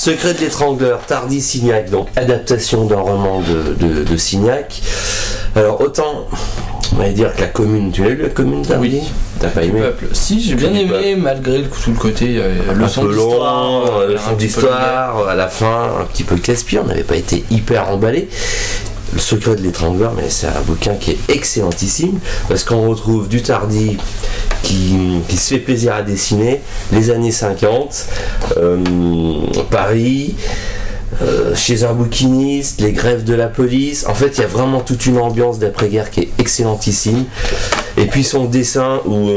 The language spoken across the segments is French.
Secret de l'étrangleur, Tardy Signac, donc adaptation d'un roman de Signac. Alors autant, on va dire que la commune, tu l'as lu la commune Tardy? Oui. T'as pas aimé? Si, j'ai bien aimé, malgré tout le côté leçon d'histoire. Leçon d'histoire, à la fin, un petit peu casse-pied, on n'avait pas été hyper emballé. Le Secret de l'étrangleur, mais c'est un bouquin qui est excellentissime, parce qu'on retrouve du Tardy qui se fait plaisir à dessiner, les années 50, Paris, chez un bouquiniste, les grèves de la police. En fait, il y a vraiment toute une ambiance d'après-guerre qui est excellentissime. Et puis son dessin où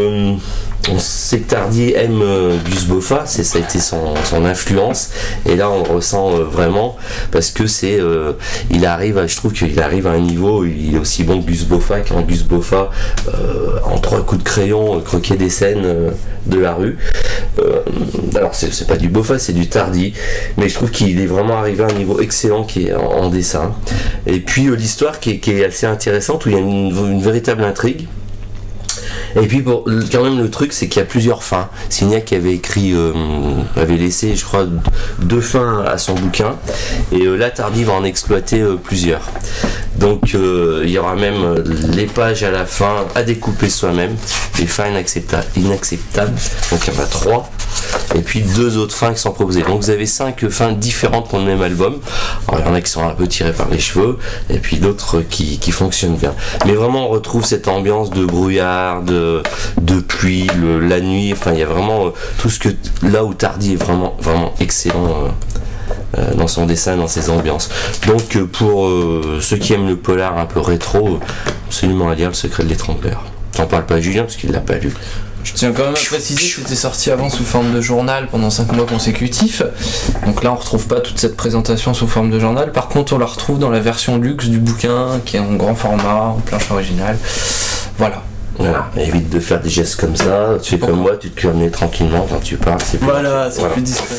on sait que Tardy aime Gus Boffa, ça a été son influence, et là on le ressent vraiment, parce que c'est je trouve qu'il arrive à un niveau où il est aussi bon que Gus Boffa, quand Gus Boffa en 3 coups de crayon croquait des scènes de la rue. Alors c'est pas du Boffa, c'est du Tardy, mais je trouve qu'il est vraiment arrivé à un niveau excellent qui est en dessin. Et puis l'histoire qui est assez intéressante, où il y a une véritable intrigue. Et puis quand même le truc, c'est qu'il y a plusieurs fins. Signac avait laissé, je crois, 2 fins à son bouquin, et là Tardy va en exploiter plusieurs. Donc il y aura même les pages à la fin à découper soi-même, les fins inacceptables, donc il y en a 3, et puis 2 autres fins qui sont proposées. Donc vous avez 5 fins différentes pour le même album. Alors il y en a qui sont un peu tirées par les cheveux, et puis d'autres qui fonctionnent bien. Mais vraiment on retrouve cette ambiance de brouillard, de pluie, la nuit, enfin il y a vraiment tout ce que là où Tardy est vraiment excellent dans son dessin, dans ses ambiances. Donc pour ceux qui aiment le polar un peu rétro, absolument à lire Le Secret de l'étrangleur. T'en parles pas à Julien parce qu'il l'a pas lu. Je tiens quand même à préciser que c'était sorti avant sous forme de journal pendant 5 mois consécutifs. Donc là on retrouve pas toute cette présentation sous forme de journal. Par contre on la retrouve dans la version luxe du bouquin qui est en grand format, en planche originale. Voilà. Voilà, évite de faire des gestes comme ça, tu fais comme moi, tu te cueilles tranquillement quand tu parles. Voilà, c'est plus discret.